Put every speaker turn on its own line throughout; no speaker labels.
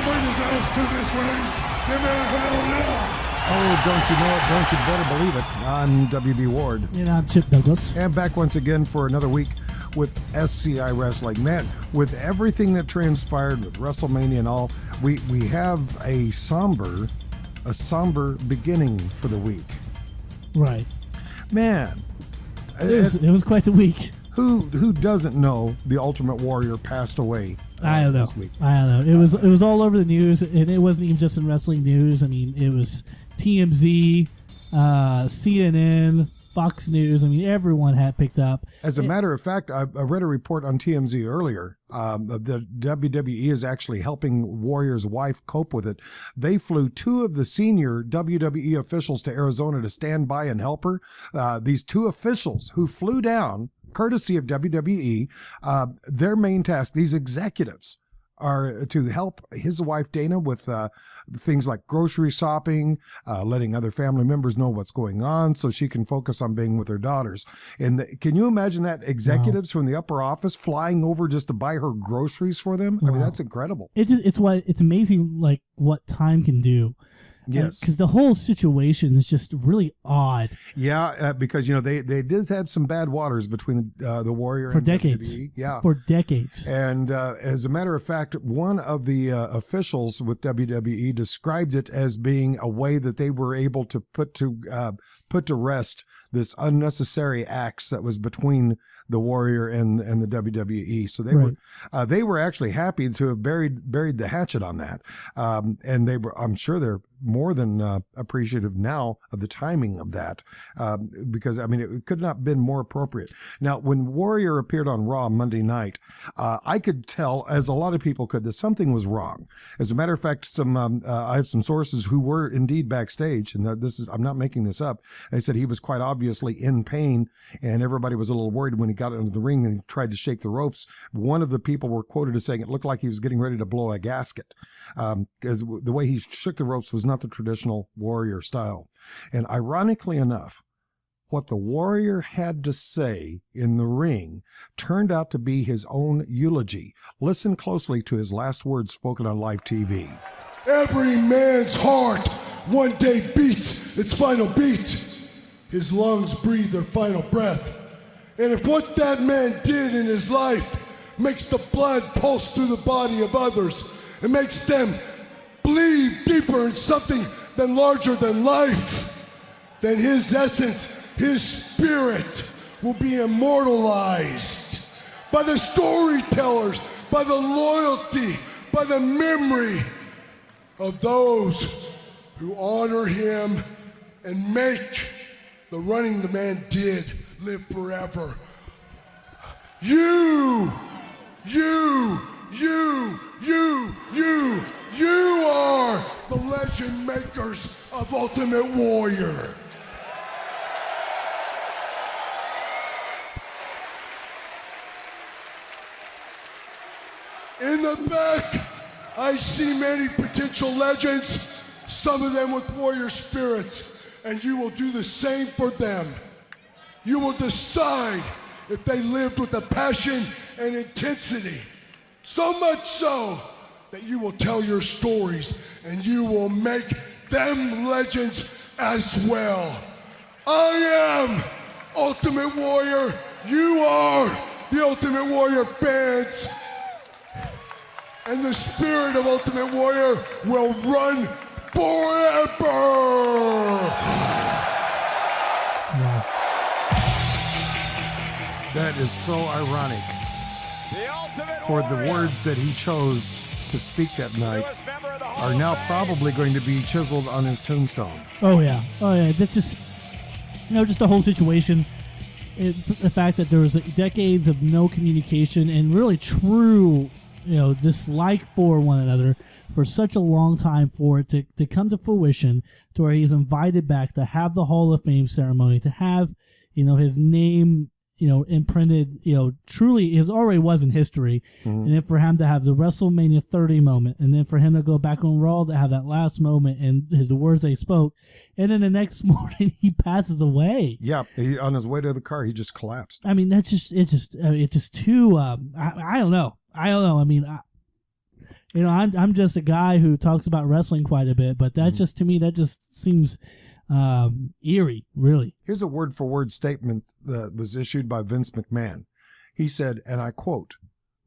bring his ass to this ring. Give me a hell yeah.
Oh, don't you know it? Don't you better believe it. I'm WB Ward.
And I'm Chip Douglas.
And back once again for another week with SCI Wrestling. Man, with everything that transpired with Wrestlemania and all, we have a somber beginning for the week.
Right.
Man.
It was quite the week.
Who doesn't know the Ultimate Warrior passed away
I don't know.
this week?
I don't know. It was all over the news, and it wasn't even just in wrestling news. I mean, it was TMZ, CNN, Fox News. I mean, everyone had picked up.
As a matter of fact, I read a report on TMZ earlier. The WWE is actually helping Warrior's wife cope with it. They flew two of the senior WWE officials to Arizona to stand by and help her. These two officials who flew down, courtesy of WWE, their main task, these executives, are to help his wife Dana with things like grocery shopping, letting other family members know what's going on so she can focus on being with her daughters. And can you imagine that? Executives from the upper office flying over just to buy her groceries for them? I mean, that's incredible.
It's amazing, like, what time can do.
Yes,
because the whole situation is just really odd.
Yeah, because they did have some bad waters between the Warrior and
decades.
WWE. Yeah,
for decades.
And as a matter of fact, one of the officials with WWE described it as being a way that they were able to put to rest this unnecessary acts that was between the Warrior and the WWE. So they were actually happy to have buried the hatchet on that. And I'm sure they're more than appreciative now of the timing of that, because I mean it could not have been more appropriate. Now, when Warrior appeared on Raw Monday night, I could tell, as a lot of people could, that something was wrong. As a matter of fact, I have some sources who were indeed backstage, and I'm not making this up. They said he was quite obviously in pain, and everybody was a little worried when he got into the ring and he tried to shake the ropes. One of the people were quoted as saying it looked like he was getting ready to blow a gasket, because the way he shook the ropes was not the traditional Warrior style. And ironically enough, what the Warrior had to say in the ring turned out to be his own eulogy. Listen closely to his last words spoken on live TV.
Every man's heart one day beats its final beat. His lungs breathe their final breath. And if what that man did in his life makes the blood pulse through the body of others, it makes them believe deeper in something than larger than life, then his essence, his spirit will be immortalized by the storytellers, by the loyalty, by the memory of those who honor him and make the running the man did live forever. You are the legend makers of Ultimate Warrior. In the back, I see many potential legends, some of them with warrior spirits, and you will do the same for them. You will decide if they lived with a passion and intensity, so much so that you will tell your stories and you will make them legends as well. I am Ultimate Warrior. You are the Ultimate Warrior fans. And the spirit of Ultimate Warrior will run forever.
Wow.
That is so ironic. For the words that he chose to speak that night are now probably going to be chiseled on his tombstone.
Oh yeah. That's just, just the whole situation. The fact that there was decades of no communication and really true, dislike for one another for such a long time, for it to come to fruition to where he's invited back to have the Hall of Fame ceremony, to have, his name, imprinted, truly is already was in history. Mm-hmm. And then for him to have the WrestleMania 30 moment, and then for him to go back on Raw to have that last moment and the words they spoke, and then the next morning he passes away.
Yeah, on his way to the car, he just collapsed.
I mean, it's just too. I don't know. I mean, You know, I'm just a guy who talks about wrestling quite a bit, but that just to me that just seems eerie, really.
Here's a word-for-word statement that was issued by Vince McMahon. He said, and I quote,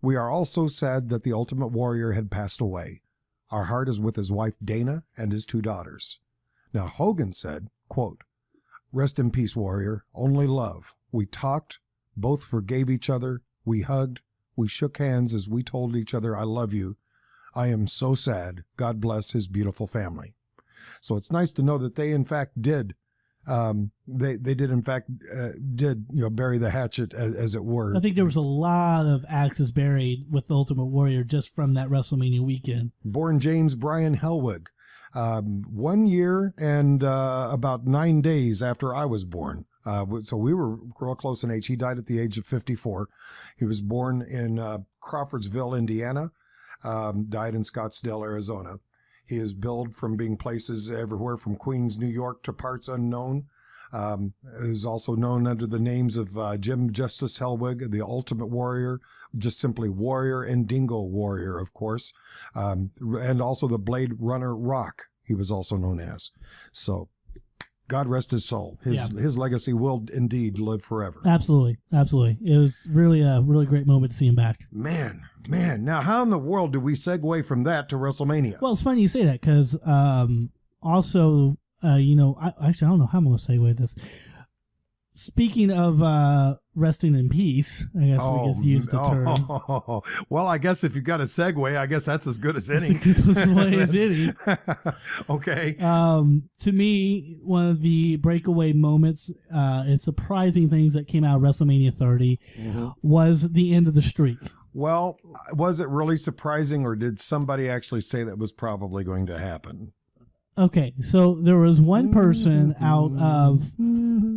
"We are all so sad that the Ultimate Warrior had passed away. Our heart is with his wife Dana and his 2 daughters." Now Hogan said, quote, "Rest in peace, Warrior. Only love. We talked, both forgave each other, we hugged, we shook hands as we told each other, 'I love you.' I am so sad. God bless his beautiful family." So it's nice to know that they in fact did. They did in fact bury the hatchet, as it were.
I think there was a lot of axes buried with the Ultimate Warrior just from that WrestleMania weekend.
Born James Bryan Hellwig, 1 year and about 9 days after I was born. So we were real close in age. He died at the age of 54. He was born in Crawfordsville, Indiana. Died in Scottsdale, Arizona. He is billed from being places everywhere from Queens, New York to parts unknown. Is also known under the names of Jim Justice Hellwig, the Ultimate Warrior, just simply Warrior, and Dingo Warrior, of course, and also the Blade Runner Rock, he was also known as. So God rest his soul. His legacy will indeed live forever.
Absolutely. Absolutely. It was really a really great moment to see him back.
Man. Now, how in the world do we segue from that to WrestleMania?
Well, it's funny you say that because also, I don't know how I'm going to segue this. Speaking of resting in peace, I guess we just use the term.
Well, I guess if you've got a segue, I guess that's as good as any.
As good as any.
Okay.
To me, one of the breakaway moments and surprising things that came out of WrestleMania 30 was the end of the streak.
Well, was it really surprising, or did somebody actually say that was probably going to happen?
Okay, so there was one person out of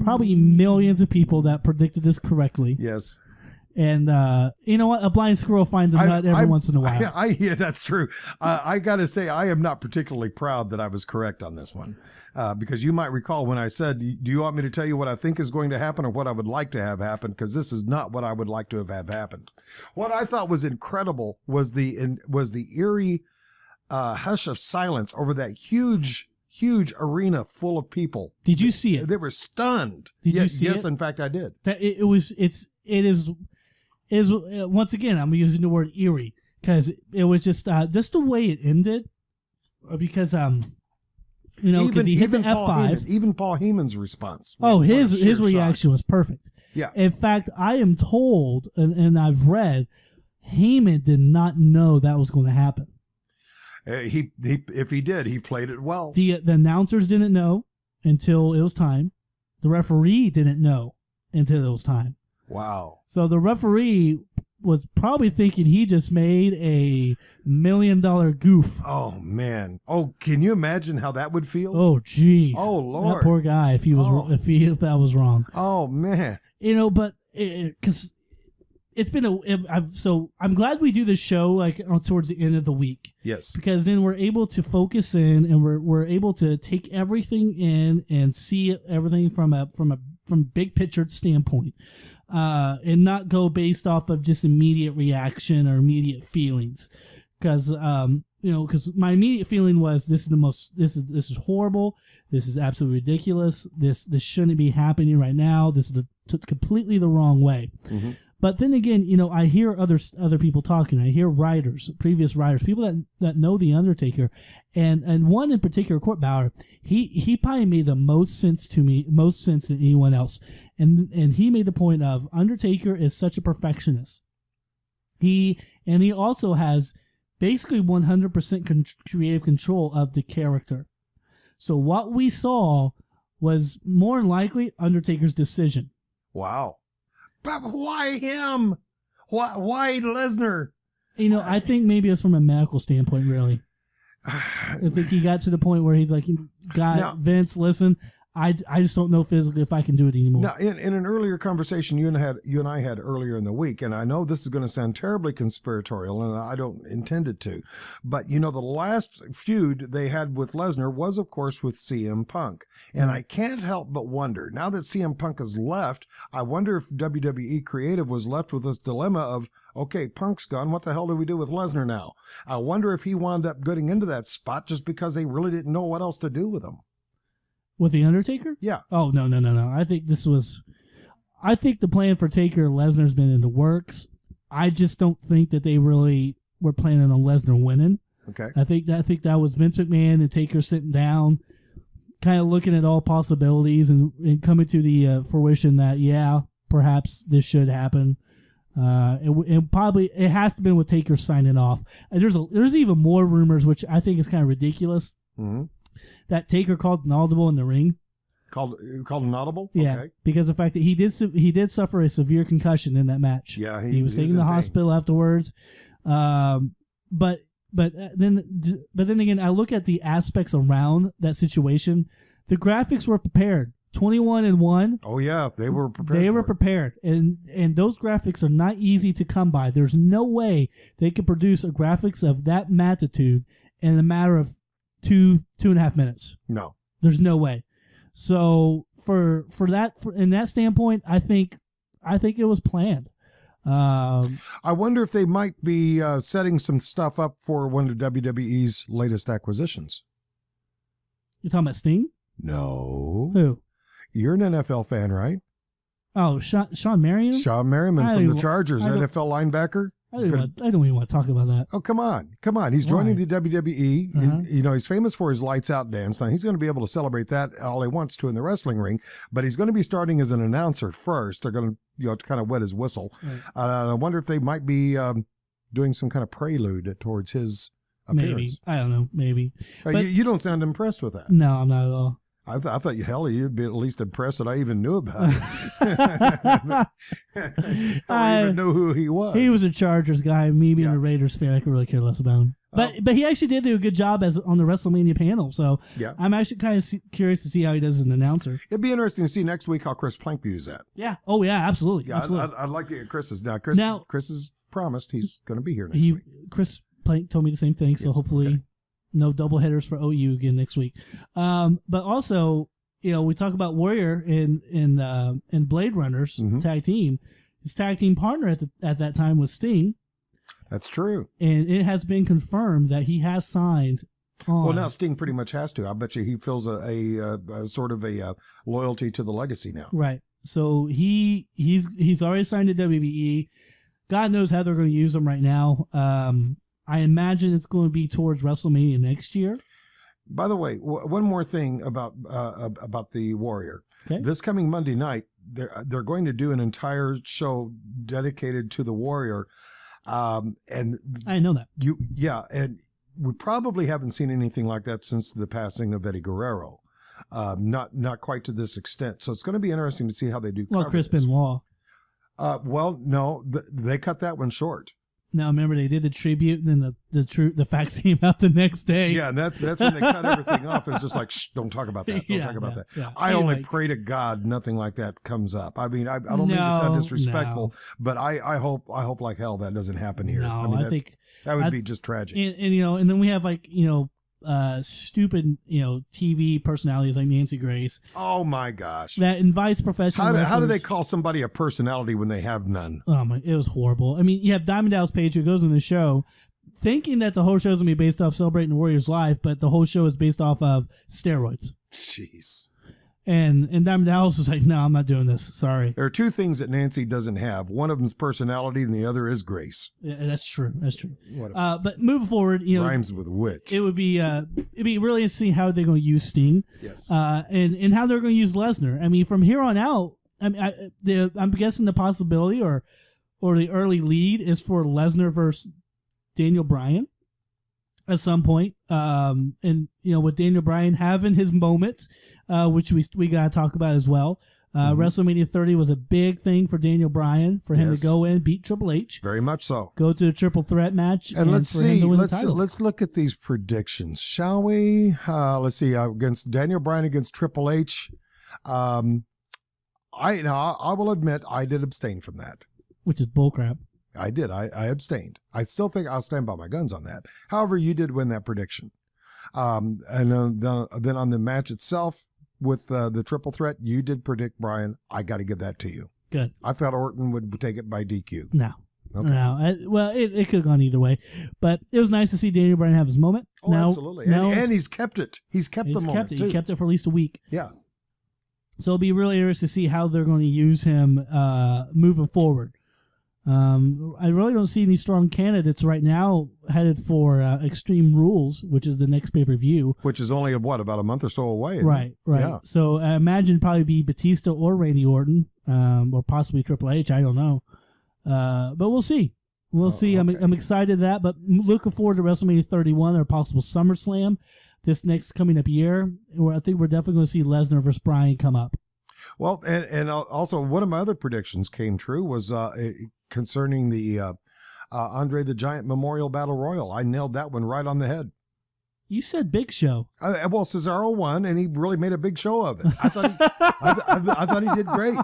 probably millions of people that predicted this correctly.
Yes.
And you know what? A blind squirrel finds a nut every once in a while.
Yeah, that's true. I got to say, I am not particularly proud that I was correct on this one. Because you might recall when I said, do you want me to tell you what I think is going to happen or what I would like to have happen? Because this is not what I would like to have happened. What I thought was incredible was the eerie hush of silence over that huge arena full of people.
Did you see it?
They were stunned.
Did you see it?
Yes, in fact, I did.
It is once again, I'm using the word eerie because it was just the way it ended, because because he hit the F5.
Even Paul Heyman's response.
His reaction was perfect.
Yeah.
In fact, I am told, and I've read, Heyman did not know that was going to happen.
If he did, he played it well.
The announcers didn't know until it was time. The referee didn't know until it was time.
Wow.
So the referee was probably thinking he just made $1 million goof.
Oh, man. Oh, can you imagine how that would feel?
Oh, jeez.
Oh, Lord.
That poor guy, if that was wrong.
Oh, man.
But because it's been so I'm glad we do this show like towards the end of the week.
Yes.
Because then we're able to focus in and we're able to take everything in and see everything from big picture standpoint. And not go based off of just immediate reaction or immediate feelings, because my immediate feeling was this is horrible, this is absolutely ridiculous, this shouldn't be happening right now, this is completely the wrong way. Mm-hmm. But then again, I hear other people talking. I hear previous writers, people that know The Undertaker, and one in particular, Court Bauer. He probably made the most sense than anyone else, and he made the point of Undertaker is such a perfectionist. He also has basically 100% creative control of the character. So what we saw was more than likely Undertaker's decision.
Wow. But why him? Why Lesnar?
I think maybe it's from a medical standpoint, really. I think he got to the point where he's like, Vince, listen, I just don't know physically if I can do it anymore.
Now, in an earlier conversation you and I had earlier in the week, and I know this is going to sound terribly conspiratorial, and I don't intend it to, but the last feud they had with Lesnar was, of course, with CM Punk, and I can't help but wonder, now that CM Punk has left, I wonder if WWE Creative was left with this dilemma of, okay, Punk's gone, what the hell do we do with Lesnar now? I wonder if he wound up getting into that spot just because they really didn't know what else to do with him.
With The Undertaker?
Yeah.
Oh, no. I think the plan for Taker Lesnar's been in the works. I just don't think that they really were planning on Lesnar winning.
Okay.
I think that was Vince McMahon and Taker sitting down, kind of looking at all possibilities and coming to the fruition that, yeah, perhaps this should happen. It has to be with Taker signing off. And there's even more rumors, which I think is kind of ridiculous.
Mm-hmm.
That Taker called an audible in the ring.
Called an audible?
Yeah,
okay.
because of the fact that he did suffer a severe concussion in that match.
Yeah,
he was taken to the hospital afterwards. But then again, I look at the aspects around that situation. The graphics were prepared. 21-1.
Oh yeah, they were prepared.
They were prepared, and those graphics are not easy to come by. There's no way they could produce a graphics of that magnitude in a matter of 2.5 minutes.
No,
there's no way. So in that standpoint, I think it was planned.
I wonder if they might be setting some stuff up for one of WWE's latest acquisitions.
You're talking about Sting?
No.
Who?
You're an NFL fan, right?
Oh, Sean Merriman?
Sean Merriman from the Chargers, NFL linebacker.
I don't even want to talk about that.
Oh, come on. He's joining the WWE. Uh-huh. He's famous for his lights out dance. Now, he's going to be able to celebrate that all he wants to in the wrestling ring, but he's going to be starting as an announcer first. They're going to, kind of wet his whistle. Right. I wonder if they might be doing some kind of prelude towards his appearance.
Maybe. I don't know. Maybe.
But you don't sound impressed with that.
No, I'm not at all.
I thought, hell, you'd be at least impressed that I even knew about it. I even know who he was.
He was a Chargers guy. Me being a Raiders fan, I could really care less about him. But he actually did do a good job on the WrestleMania panel. So I'm actually kind of curious to see how he does as an announcer.
It'd be interesting to see next week how Chris Plank views that.
Yeah. Oh, yeah, absolutely.
Yeah,
absolutely.
I'd like to get Chris's. Now, Chris has promised he's going to be here next week.
Chris Plank told me the same thing, so hopefully... Okay. No double headers for OU again next week. But also, we talk about Warrior in Blade Runners tag team. His tag team partner at that time was Sting.
That's true.
And it has been confirmed that he has signed on.
Well, now Sting pretty much has to. I bet you he feels a sort of a loyalty to the legacy now.
Right. So he's already signed to WBE. God knows how they're going to use him right now. I imagine it's going to be towards WrestleMania next year.
By the way, one more thing about the Warrior. Okay. This coming Monday night, they're going to do an entire show dedicated to the Warrior, and
I know that.
And we probably haven't seen anything like that since the passing of Eddie Guerrero. Not quite to this extent. So it's going to be interesting to see how they do.
Well, Chris Benoit.
No, they cut that one short.
Now, remember, they did the tribute, and then the facts came out the next day.
Yeah, and that's when they cut everything off. It's just like, shh, don't talk about that. Don't talk about that. Yeah. I only pray to God nothing like that comes up. I mean, I don't mean to sound disrespectful, but I hope like hell that doesn't happen here.
No, I think
that would be just tragic.
And then we have stupid, TV personalities like Nancy Grace.
Oh my gosh!
That invites professional wrestlers.
How do they call somebody a personality when they have none?
Oh my! It was horrible. I mean, you have Diamond Dallas Page who goes on the show, thinking that the whole show is gonna be based off celebrating the Warriors' life, but the whole show is based off of steroids.
Jeez.
And Diamond Dallas was like, "No, I'm not doing this. Sorry."
There are two things that Nancy doesn't have. One of them is personality, and the other is grace.
Yeah, that's true. But moving forward,
rhymes with witch.
It would be it'd be really interesting how they're going to use Sting.
Yes.
And how they're going to use Lesnar. I mean, from here on out, I'm guessing the possibility or the early lead is for Lesnar versus Daniel Bryan at some point. And with Daniel Bryan having his moment. Which we got to talk about as well. WrestleMania 30 was a big thing for Daniel Bryan, for him to go in, beat Triple H.
Very much so.
Go to a triple threat match.
And let's see. Let's look at these predictions, shall we? Let's see. Against Daniel Bryan against Triple H. I will admit I did abstain from that.
which is bullcrap.
I did. I abstained. I still think I'll stand by my guns on that. However, you did win that prediction. And then on the match itself with the triple threat, you did predict, Brian. I got to give that to you.
Good.
I thought Orton would take it by DQ.
No.
Okay.
No. Well, it could have gone either way. But it was nice to see Daniel Bryan have his moment.
Oh, absolutely. And he's kept it. He's kept the moment, too.
He kept it for at least a week.
Yeah.
So it'll be really interesting to see how they're going to use him moving forward. I really don't see any strong candidates right now headed for Extreme Rules, which is the next pay-per-view.
Which is only, about a month or so away. Isn't
Right.
it? Yeah.
So I imagine probably be Batista or Randy Orton, or possibly Triple H. I don't know. But we'll see. We'll see.
Okay.
I'm excited to that, but looking forward to WrestleMania 31 or possible SummerSlam this next coming up year, where I think we're definitely going to see Lesnar versus Bryan come up.
Well, and also one of my other predictions came true was concerning the Andre the Giant Memorial Battle Royal. I nailed that one right on the head.
You said Big Show.
Well, Cesaro won, and he really made a big show of it. I thought he did great.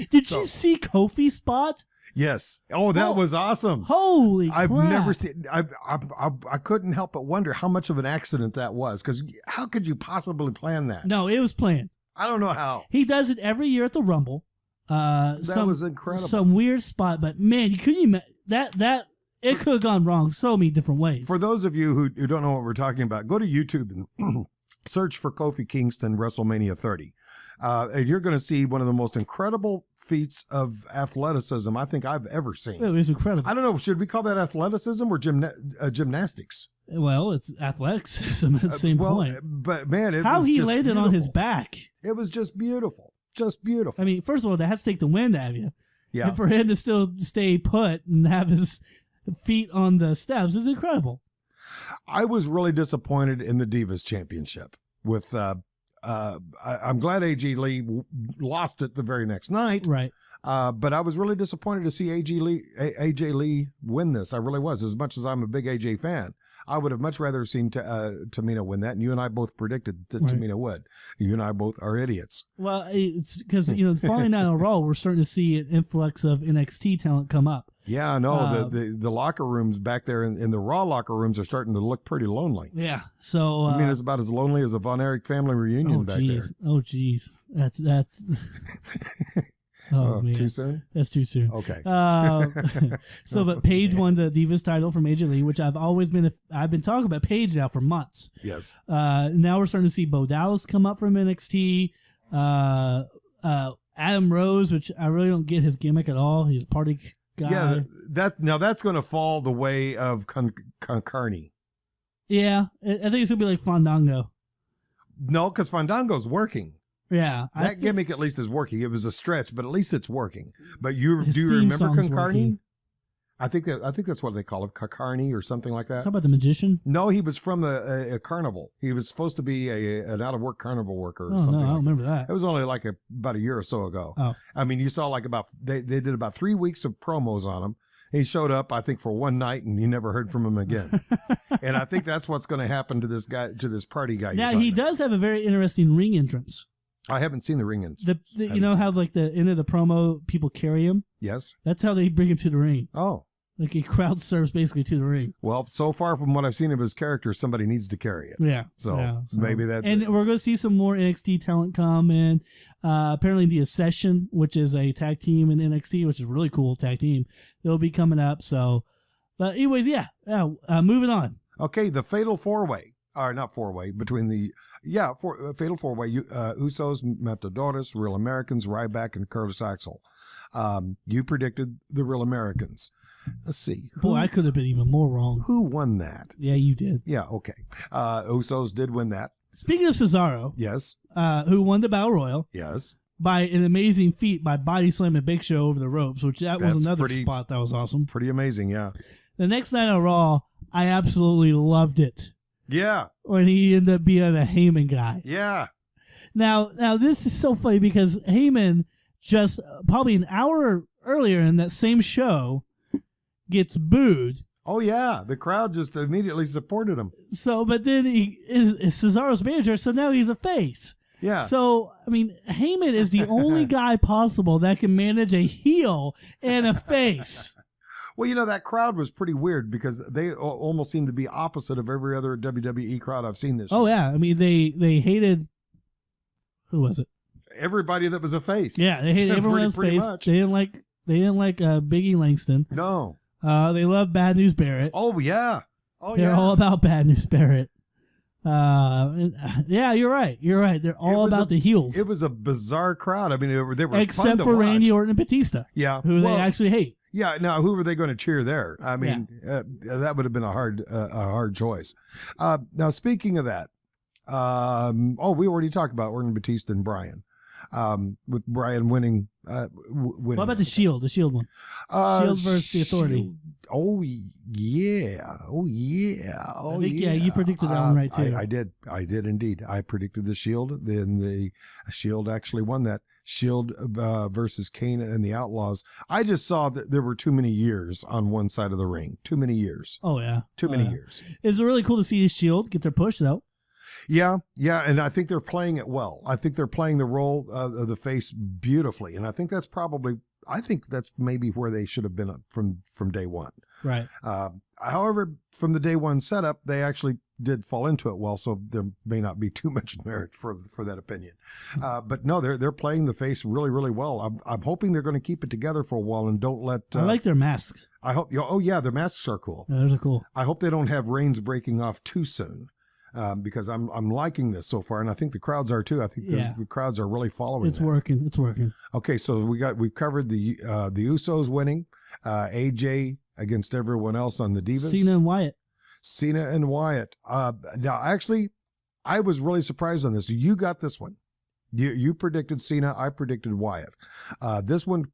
Did you see Kofi's spot?
Yes. Oh, that was awesome.
Holy crap.
I've never seen. I couldn't help but wonder how much of an accident that was, because how could you possibly plan that?
No, it was planned.
I don't know how.
He does it every year at the Rumble.
That was incredible.
Some weird spot, but man, you couldn't imagine that it could have gone wrong so many different ways.
For those of you who don't know what we're talking about, go to YouTube and search for Kofi Kingston WrestleMania 30. And you're going to see one of the most incredible feats of athleticism I think I've ever seen.
It was incredible.
I don't know. Should we call that athleticism or gymnastics?
Well, it's athleticism at the same point.
But man,
how he
just
laid it on his back.
It was just beautiful. Just beautiful.
I mean, first of all, that has to take the wind out of you.
Yeah.
And for him to still stay put and have his feet on the steps is incredible.
I was really disappointed in the Divas Championship with, I'm glad AJ Lee lost it the very next night.
Right.
But I was really disappointed to see AJ Lee win this. I really was. As much as I'm a big AJ fan, I would have much rather seen Tamina win that. And you and I both predicted that Tamina would. You and I both are idiots.
Well, it's because, following that on Raw, we're starting to see an influx of NXT talent come up.
Yeah, I know. The locker rooms back there in the Raw locker rooms are starting to look pretty lonely.
Yeah. So
I mean, it's about as lonely as a Von Erich family reunion back there.
Oh, geez. That's. Oh, man.
Too soon?
That's too soon.
Okay.
But Paige won the Divas title from AJ Lee, which I've been talking about Paige now for months.
Yes.
Now we're starting to see Bo Dallas come up from NXT. Adam Rose, which I really don't get his gimmick at all. He's a party guy.
Yeah, that's going to fall the way of Carney.
Yeah, I think it's going to be like Fandango.
No, because Fandango's working.
Yeah.
That gimmick at least is working. It was a stretch, but at least it's working. But do you remember Concarney? I think that's what they call it, Concarney or something like that.
Talk about the magician?
No, he was from a carnival. He was supposed to be an out-of-work carnival worker or something.
No, I don't remember that.
It was only like about a year or so ago.
Oh.
I mean, you saw they did about 3 weeks of promos on him. He showed up, I think, for one night, and you never heard from him again. And I think that's what's going to happen to this guy, to this party guy.
Now, he does have a very interesting ring entrance.
I haven't seen the ring entrance.
You know how like the end of the promo, people carry him?
Yes.
That's how they bring him to the ring.
Oh.
Like he crowd surfs basically to the ring.
Well, so far from what I've seen of his character, somebody needs to carry it.
Yeah.
So maybe that.
And we're going to see some more NXT talent come in. Apparently the Accession, which is a tag team in NXT, which is a really cool tag team. They'll be coming up. So, but anyways, moving on.
Okay. The Fatal 4-Way. Or not 4-Way, between Fatal 4-Way, Usos, Matadores, Real Americans, Ryback, and Curtis Axel. You predicted the Real Americans. Let's see.
Boy, I could have been even more wrong.
Who won that?
Yeah, you did.
Yeah, okay. Usos did win that.
Speaking of Cesaro.
Yes.
Who won the Battle Royal.
Yes.
By an amazing feat by body slamming Big Show over the ropes, which was another spot that was awesome.
Pretty amazing, yeah.
The next night on Raw, I absolutely loved it.
Yeah.
When he ended up being a Heyman guy.
Yeah.
Now this is so funny because Heyman just probably an hour earlier in that same show gets booed.
Oh yeah, the crowd just immediately supported him.
So, but then he is Cesaro's manager, so now he's a face.
Yeah.
So, I mean, Heyman is the only guy possible that can manage a heel and a face.
Well, you know, that crowd was pretty weird because they almost seemed to be opposite of every other WWE crowd I've seen this year.
Oh, yeah. I mean, they hated, who was it?
Everybody that was a face.
Yeah, they hated everyone else's face.
Much.
They didn't like Biggie Langston.
No.
They loved Bad News Barrett.
Oh, yeah. Oh,
They're all about Bad News Barrett. Yeah, you're right. You're right. They're all about the heels.
It was a bizarre crowd. I mean, they were
except
fun to
for
watch.
Randy Orton and Batista.
Yeah,
who they actually hate.
Yeah. Now, who were they going to cheer there? I mean, that would have been a hard choice. Now, speaking of that, we already talked about Orton, Batista, and Bryan. With Bryan winning.
What about the Shield? The Shield one. Shield versus the Authority.
Oh yeah.
I think you predicted that one right too.
I did indeed. I predicted the Shield. Then the Shield actually won that. Shield versus Kane and the Outlaws. I just saw that there were too many years on one side of the ring. Too many years.
Oh yeah.
Too many years.
It's really cool to see the Shield get their push though.
Yeah, and I think they're playing it well. I think they're playing the role of the face beautifully, and I think that's maybe where they should have been from day one.
Right.
However, from the day one setup, they actually did fall into it well, so there may not be too much merit for that opinion. But no, they're playing the face really, really well. I'm hoping they're going to keep it together for a while and don't let.
I like their masks.
I hope. Oh yeah, their masks are cool.
Yeah, those are cool.
I hope they don't have reins breaking off too soon. Because I'm liking this so far, and I think the crowds are too. I think the crowds are really following.
It's working. It's working.
Okay, so we've covered the Usos winning, AJ against everyone else on the Divas. Cena and Wyatt. Now, actually, I was really surprised on this. You got this one. You predicted Cena. I predicted Wyatt. This one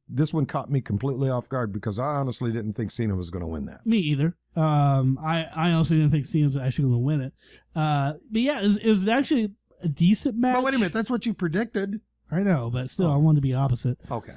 caught me completely off guard because I honestly didn't think Cena was going to win that.
Me either. I honestly didn't think Cena was actually going to win it. But yeah, it was actually a decent match.
But wait a minute, that's what you predicted.
I know, but still, I wanted to be opposite.
Okay.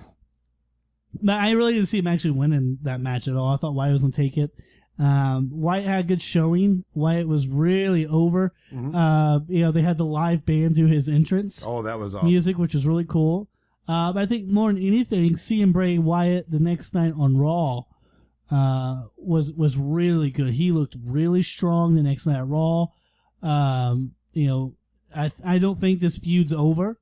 But I really didn't see him actually winning that match at all. I thought Wyatt was going to take it. Wyatt had a good showing. Wyatt was really over. Mm-hmm. They had the live band do his entrance.
Oh, that was awesome.
Music, which was really cool. But I think more than anything, seeing Bray Wyatt the next night on Raw was really good. He looked really strong the next night at Raw. I don't think this feud's over.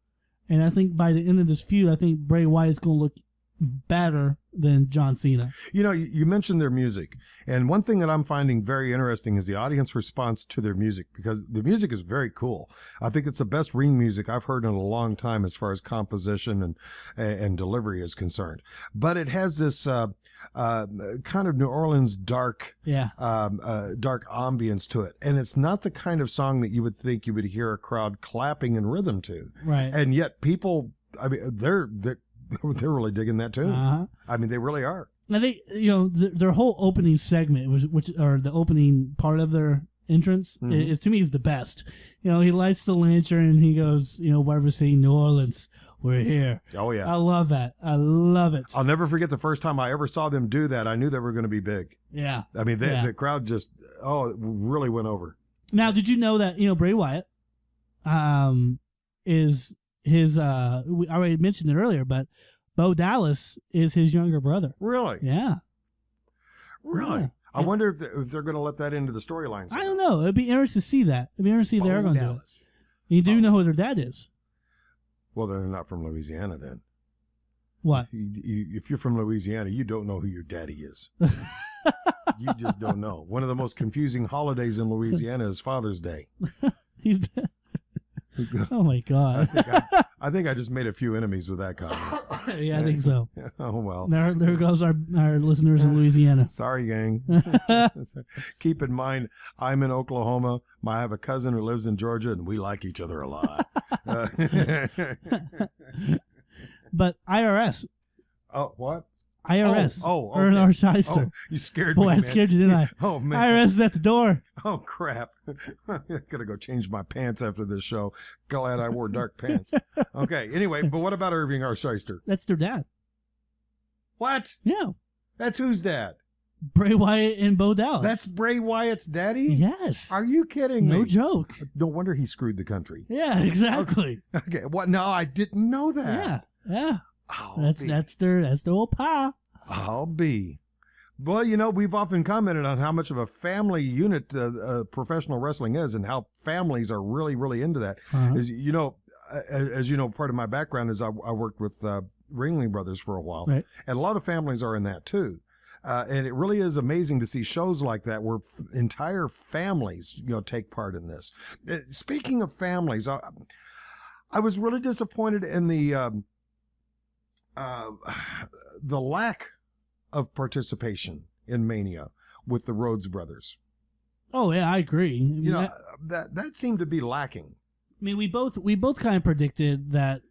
And I think by the end of this feud, I think Bray Wyatt's going to look better than John Cena.
You mentioned their music, and one thing that I'm finding very interesting is the audience response to their music, because the music is very cool. I think it's the best ring music I've heard in a long time as far as composition and delivery is concerned. But it has this kind of New Orleans dark ambience to it, and it's not the kind of song that you would think you would hear a crowd clapping in rhythm to.
Right.
And yet people, I mean, they're really digging that too.
Uh-huh.
I mean, they really are.
I think their whole opening segment, or the opening part of their entrance, is to me is the best. He lights the lantern and he goes, whatever, saying New Orleans, we're here.
Oh yeah,
I love that. I love it.
I'll never forget the first time I ever saw them do that. I knew they were going to be big.
Yeah.
I mean, the crowd just it really went over.
Now, did you know that Bray Wyatt, is his I already mentioned it earlier, but Bo Dallas is his younger brother.
Really?
Yeah.
Really? Yeah. I wonder if they're going to let that into the storylines.
I don't know. It'd be interesting to see that. It'd be interesting to see if they're going to do it. You do know who their dad is.
Well, they're not from Louisiana then.
What?
If you're from Louisiana, you don't know who your daddy is. You just don't know. One of the most confusing holidays in Louisiana is Father's Day.
He's dead. Oh my God!
I think I just made a few enemies with that comment.
Yeah, I think so.
Oh well.
There goes our listeners in Louisiana.
Sorry, gang. Keep in mind, I'm in Oklahoma. I have a cousin who lives in Georgia, and we like each other a lot.
But IRS.
Oh, what?
IRS.
Okay.
Our shyster.
Oh, you scared me.
Boy, I scared you, didn't I?
Oh, man.
IRS is at the door.
Oh, crap. I'm going to go change my pants after this show. Glad I wore dark pants. Okay, anyway, but what about Irving R. Shyster?
That's their dad.
What?
Yeah.
That's whose dad?
Bray Wyatt and Bo Dallas.
That's Bray Wyatt's daddy?
Yes.
Are you kidding me?
No joke.
No wonder he screwed the country.
Yeah, exactly.
Okay. What? No, I didn't know that.
Yeah.
I'll
That's their old pa.
I'll be. Well, we've often commented on how much of a family unit professional wrestling is, and how families are really, really into that. As you know, part of my background is I worked with Ringling Brothers for a while,
right.
And a lot of families are in that too. And it really is amazing to see shows like that where entire families, take part in this. Speaking of families, I was really disappointed in the lack of participation in Mania with the Rhodes brothers.
Oh yeah, I agree.
That seemed to be lacking.
I mean, we both kind of predicted that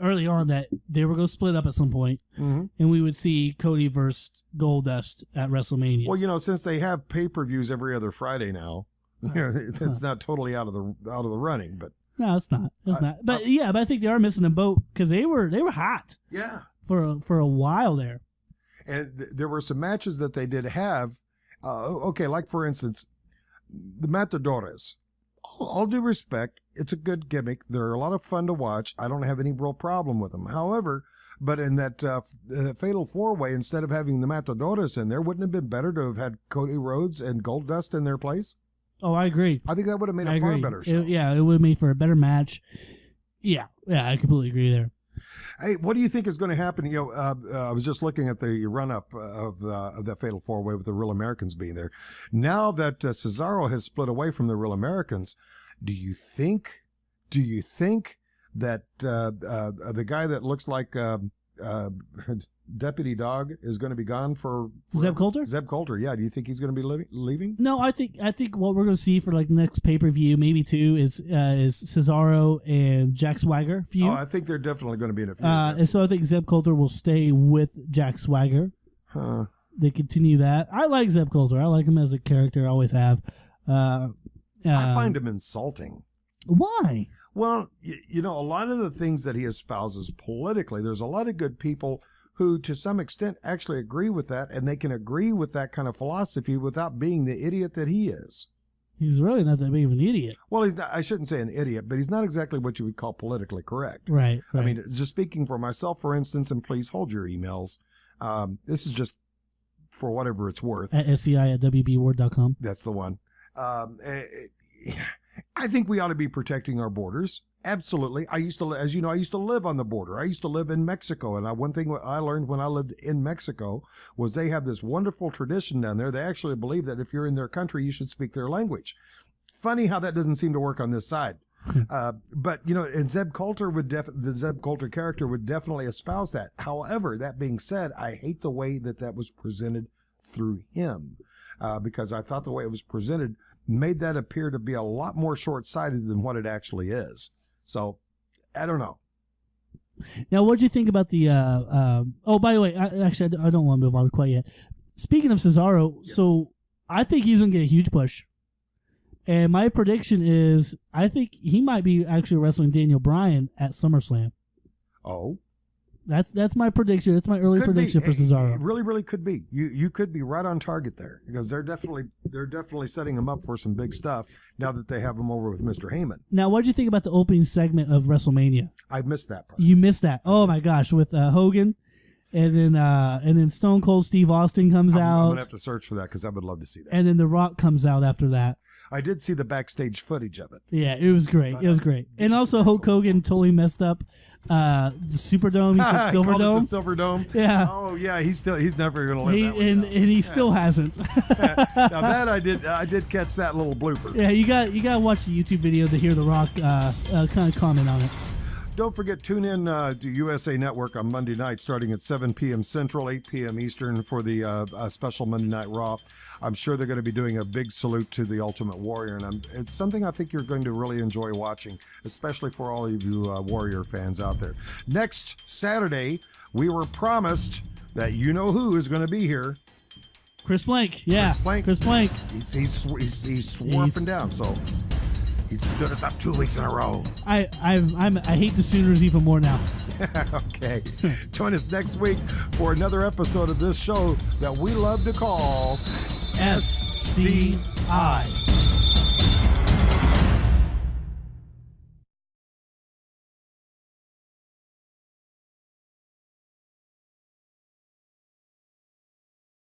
early on that they were going to split up at some point, and we would see Cody versus Goldust at WrestleMania.
Well, since they have pay-per-views every other Friday now, it's not totally out of the running. But
no, it's not. It's not. But but I think they are missing a boat because they were hot.
Yeah.
For a while there.
And there were some matches that they did have. Okay, like for instance, the Matadores. All due respect, it's a good gimmick. They're a lot of fun to watch. I don't have any real problem with them. However, but in that Fatal 4-Way, instead of having the Matadores in there, wouldn't it have been better to have had Cody Rhodes and Goldust in their place?
Oh, I agree.
I think that would have made a far better show.
It would have made for a better match. Yeah, I completely agree there.
Hey, what do you think is going to happen? I was just looking at the run-up of that Fatal 4-Way with the Real Americans being there. Now that Cesaro has split away from the Real Americans, do you think that the guy that looks like Deputy Dog is going to be gone for
Zeb Coulter?
Zeb Coulter, yeah. Do you think he's going to be leaving?
No, I think what we're going to see for like the next pay-per-view, maybe two, is Cesaro and Jack Swagger feud.
Oh, I think they're definitely going to be in a feud.
And so I think Zeb Coulter will stay with Jack Swagger.
Huh.
They continue that. I like Zeb Coulter. I like him as a character. I always have.
I find him insulting.
Why?
Well, a lot of the things that he espouses politically, there's a lot of good people who, to some extent, actually agree with that, and they can agree with that kind of philosophy without being the idiot that he is.
He's really not that big of an idiot.
Well, he's not, I shouldn't say an idiot, but he's not exactly what you would call politically correct.
Right.
I mean, just speaking for myself, for instance, and please hold your emails. This is just for whatever it's worth.
At SCI@WBWord.com.
That's the one. I think we ought to be protecting our borders. Absolutely. I used to live on the border. I used to live in Mexico. And one thing I learned when I lived in Mexico was they have this wonderful tradition down there. They actually believe that if you're in their country, you should speak their language. Funny how that doesn't seem to work on this side. But, and Zeb Coulter the Zeb Coulter character would definitely espouse that. However, that being said, I hate the way that was presented through him, because I thought the way it was presented made that appear to be a lot more short-sighted than what it actually is. So, I don't know.
Now, what do you think about the? Oh, by the way, I don't want to move on quite yet. Speaking of Cesaro, yes. So I think he's going to get a huge push, and my prediction is I think he might be actually wrestling Daniel Bryan at SummerSlam.
Oh,
that's my prediction. That's my early prediction for Cesaro.
It really, really could be. You could be right on target there, because they're definitely setting him up for some big stuff now that they have him over with Mr. Heyman.
Now, what did you think about the opening segment of WrestleMania?
I missed that part.
You missed that? Oh my gosh, with Hogan, and then Stone Cold Steve Austin comes out.
I'm gonna have to search for that because I would love to see that.
And then The Rock comes out after that.
I did see the backstage footage of it.
Yeah, it was great. It was great. And also Hulk Hogan totally messed up the Superdome. He said Silverdome.
The Silverdome.
Yeah.
Oh yeah, he's never going to live that one
and
down.
he still hasn't.
Now that I did catch that little blooper.
Yeah, you got to watch the YouTube video to hear The Rock kind of comment on it.
Don't forget, tune in to USA Network on Monday night starting at 7 p.m. Central, 8 p.m. Eastern for the special Monday Night Raw. I'm sure they're going to be doing a big salute to the Ultimate Warrior, and it's something I think you're going to really enjoy watching, especially for all of you Warrior fans out there. Next Saturday, we were promised that you-know-who is going to be here.
Chris Blank. Yeah, Chris Blank.
He's swarping down, so... He stood us up 2 weeks in a row.
I hate the Sooners even more now.
Okay. Join us next week for another episode of this show that we love to call
SCI.